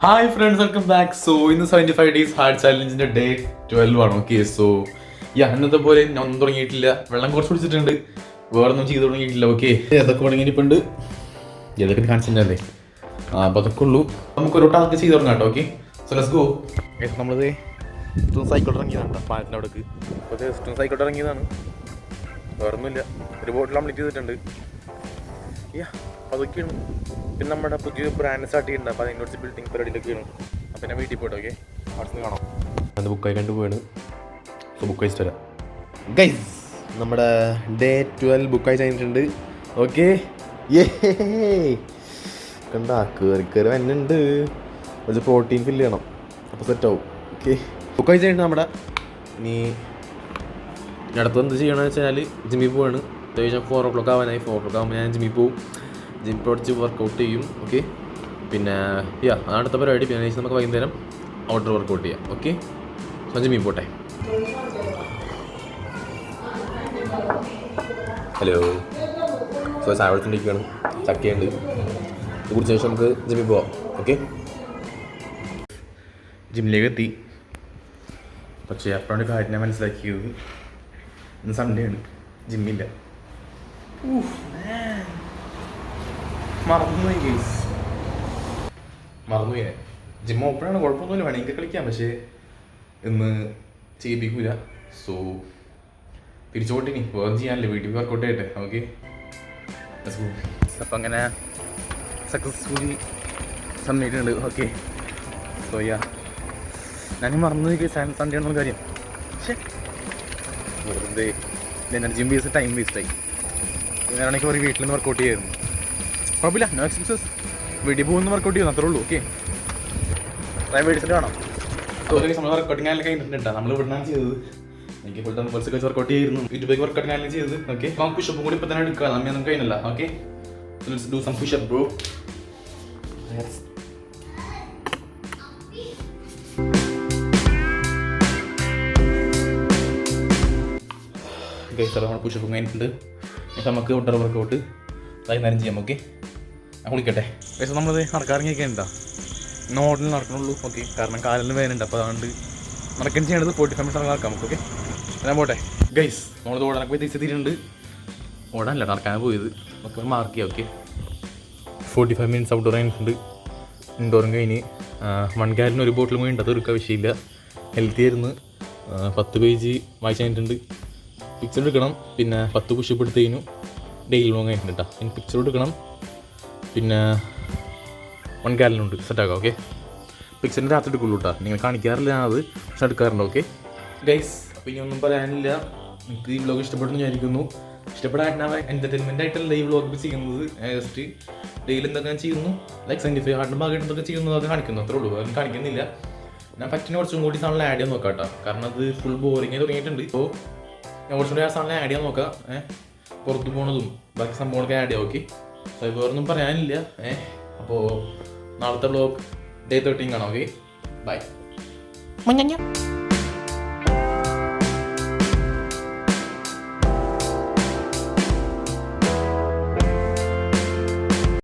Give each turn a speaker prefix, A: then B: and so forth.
A: Hi friends, welcome back. So ഇന്ന് 75 days hard ചാലഞ്ചിന്റെ day 12 ആണ്. Okay, so അന്നത്തെ പോലെ ഞാൻ ഒന്നും തുടങ്ങിയിട്ടില്ല. വെള്ളം കുറച്ച് കുടിച്ചിട്ടുണ്ട്, വേറെ ഒന്നും ചെയ്ത് തുടങ്ങിയിട്ടില്ല. ഓക്കെ, ഏതൊക്കെ തുടങ്ങിയിട്ടുണ്ട്, ഏതൊക്കെ കാണിച്ചിട്ടുണ്ടല്ലേ. അപ്പോൾ അതൊക്കെ ഉള്ളൂ. നമുക്കൊരു ടാസ്ക് ചെയ്ത് തുടങ്ങാം കേട്ടോ. Okay, so let's go. നമ്മളത് സൈക്കിൾ ഇറങ്ങിയതാണ് കേട്ടോ, പാലത്തിൻ്റെ അവിടേക്ക്. അപ്പോൾ ജസ്റ്റ് സൈക്കിൾ ഇറങ്ങിയതാണ്, വേറെ ഒന്നുമില്ല. ഒരു ബോട്ടിൽ കംപ്ലീറ്റ് ചെയ്തിട്ടുണ്ട്. അതൊക്കെയാണ്. പിന്നെ നമ്മുടെ പുതിയ ബ്രാൻഡ് സ്റ്റാർട്ട് ചെയ്യുന്നുണ്ട്. അപ്പോൾ അതിൻ്റെ കുറച്ച് ബിൽഡിംഗ് പരിപാടിയിലൊക്കെയാണ്. അപ്പോൾ ഞാൻ വീട്ടിൽ പോയിട്ട് ഓക്കെ അടുത്ത് കാണാം. അത് ബുക്കായി കണ്ടു പോയാണ്. സോ ബുക്ക് അയച്ചിട്ട് വരാം ഗൈസ്. നമ്മുടെ ഡേ 12 ബുക്കായി കഴിഞ്ഞിട്ടുണ്ട്. ഓക്കെ, കണ്ടാ കയറി വന്നുണ്ട്. കുറച്ച് പ്രോട്ടീൻ ഫില്ല് ചെയ്യണം, അപ്പോൾ സെറ്റാവും. ഓക്കെ, ബുക്കായി കഴിഞ്ഞിട്ട് നമ്മുടെ ഇനി അടുത്ത് എന്ത് ചെയ്യണമെന്ന് വെച്ചാൽ ജിമ്മിൽ പോവാണ്. അത്യാവശ്യം 4 o'clock ആവാനായി. 4 o'clock ആകുമ്പോൾ ഞാൻ ജിമ്മിൽ പോവും. ജിം പഠിച്ച് വർക്കൗട്ട് ചെയ്യും. ഓക്കെ, പിന്നെ അടുത്ത പരിപാടി. പിന്നെ നമുക്ക് വൈകുന്നേരം ഔട്ട്ഡോർ വർക്കൗട്ട് ചെയ്യാം. ഓക്കെ, സോ ജിമ്മിൽ പോട്ടെ. ഹലോ, സോ സാവളത്തിൻ്റെയൊക്കെയാണ്, ചക്കയുണ്ട്. ഇത് കുടിച്ച ശേഷം നമുക്ക് ജിമ്മിൽ പോവാം. ഓക്കെ, ജിമ്മിലേക്ക് എത്തി. പക്ഷേ അപ്പോഴാണ് കാര്യം ഞാൻ മനസ്സിലാക്കിയത്, ഇന്ന് സൺഡേ ആണ്, ജിമ്മില്ല. മറന്നുപോയി ഗൈസ്, മറന്നുപോയി. ജിം ഓപ്പണാണ്, കുഴപ്പമൊന്നുമില്ല, വേണമെങ്കിൽ കളിക്കാം. പക്ഷേ ഇന്ന് ചെയ്യിപ്പിക്കൂല. സോ തിരിച്ചോട്ടിനി വേറെ ചെയ്യാനല്ലേ, വീട്ടിൽ വർക്കൗട്ട് ചെയ്യട്ടെ. ഓക്കെ, അപ്പം അങ്ങനെ സക്സസ്ഫുള്ളി സബ്മിറ്റ് ഉണ്ട്. ഓക്കെ, സോ ഞാൻ മറന്നുപോയി സൺഡേ ആണെന്നുള്ള കാര്യം. പക്ഷേ വെറുതെ ജിം വേസ്റ്റ്, ടൈം വേസ്റ്റായി. ഞാനാണെങ്കിൽ ഒരു വീട്ടിൽ നിന്ന് വർക്കൗട്ട് ചെയ്യായിരുന്നു. കുഴപ്പമില്ല, നോ എക്സ്ക്യൂസസ്. വീട്ടിൽ പോകുന്ന വർക്കൗട്ട് ചെയ്യുന്നു, അത്രേ ഉള്ളൂ. ഓക്കെ, ടൈം മേടിച്ചിട്ട് വേണം. നമ്മൾ വർക്കൗട്ടിങ് ആയാലും കഴിഞ്ഞിട്ടുണ്ട്. നമ്മൾ ഇവിടുന്നാണ് ചെയ്തത്. എനിക്ക് ഫുൾ ടൈം ബസ്സൊക്കെ വർക്കൗട്ട് ചെയ്യുന്നു. യൂട്യൂബേക്ക് വർക്കൗട്ടിങ് ആയാലും ചെയ്തത്. ഓക്കെ, അപ്പം പുഷപ്പും കൂടി ഇപ്പം തന്നെ എടുക്കുക. നമ്മയൊന്നും കഴിഞ്ഞില്ല. Okay, so let's do some pushup bro. Guys, നമ്മൾ പുഷപ്പും കഴിഞ്ഞിട്ടുണ്ട്. ഇപ്പം നമുക്ക് ഔട്ടർ വർക്കൗട്ട് വൈകുന്നേരം ചെയ്യാം. ഓക്കെ, ഞാൻ കുളിക്കട്ടെ. പക്ഷേ നമ്മളത് നടക്കാറിങ്ങിയൊക്കെ ഉണ്ടാ നോട്ടിൽ നടക്കണുള്ളൂ. ഓക്കെ, കാരണം കാലിന് വേദനയുണ്ട്. അപ്പോൾ അതുകൊണ്ട് നടക്കാൻ ചെയ്യേണ്ടത് 45 minutes നടക്കാം നമുക്ക്. ഓക്കെ, ഞാൻ പോട്ടെ ഗൈസ്. നമ്മളത് ഓടാനൊക്കെ പോയി തിരിച്ചെത്തിയിട്ടുണ്ട്. ഓടാനല്ല, നടക്കാനാണ് പോയത്. നമുക്ക് മാർക്ക് ചെയ്യാം. ഓക്കെ, 45 minutes ഔട്ട്ഡോർ കഴിഞ്ഞിട്ടുണ്ട്. ഇൻഡോറും കഴിഞ്ഞ് 1 gallon ഒരു ബോട്ടിൽ പോയി ഉണ്ട്. അത് എടുക്കാൻ വിഷയമില്ല, ഹെൽത്തി ആയിരുന്നു. 10 പേജ് വായിച്ച് കഴിഞ്ഞിട്ടുണ്ട്. പിക്ചർ എടുക്കണം, പിന്നെ 10 പുഷപ്പ് എടുത്ത് കഴിഞ്ഞു. ഡെയിലി ലോങ് ആയിട്ടുണ്ട് കേട്ടോ. പിന്നെ പിക്ചർ എടുക്കണം, പിന്നെ 1 gallon ഉണ്ട്, സെറ്റാക്കാം. ഓക്കെ, പിക്ചറിൻ്റെ രാത്രി എടുക്കുള്ളൂ കേട്ടോ. നിങ്ങൾ കാണിക്കാറില്ല അത്, പക്ഷെ എടുക്കാറുണ്ട്. ഓക്കെ ഗൈസ്, അപ്പോൾ ഇനി ഒന്നും പറയാനില്ല. നിങ്ങൾക്ക് ഈ വ്ലോഗ് ഇഷ്ടപ്പെടുന്നു വിചാരിക്കുന്നു. ഇഷ്ടപ്പെടാൻ എൻ്റർടൈൻമെൻ്റ് ആയിട്ടല്ല ഈ വ്ലോഗ് ചെയ്യുന്നത്. ജസ്റ്റ് ഡെയിലി എന്തൊക്കെ ഞാൻ ചെയ്യുന്നു, ലൈക്ക് 75 ഹാർഡിൻ്റെ ഭാഗമായിട്ട് എന്തൊക്കെ ചെയ്യുന്നു അത് കാണിക്കുന്നു, അത്രേ ഉള്ളൂ. അത് കാണിക്കുന്നില്ല. ഞാൻ പറ്റുന്ന കുറച്ചും കൂടി സാധനം ആഡ് ചെയ്യാൻ നോക്കാം കേട്ടോ. കാരണം അത് ഫുൾ ബോറിങ് തുടങ്ങിയിട്ടുണ്ട്. ഇപ്പോൾ ഞാൻ കുറച്ചുകൂടി ആ സാധനം ആഡ് ചെയ്യാൻ നോക്കാം. പുറത്ത് പോണതും ബാക്കി സംഭവങ്ങളൊക്കെ ആഡ് ചെയ്യാം. ഓക്കെ, സോ വേറൊന്നും പറയാനില്ല. അപ്പോൾ നാളത്തെ വ്ലോഗ് ഡേ 13 കാണാം. Okay, by.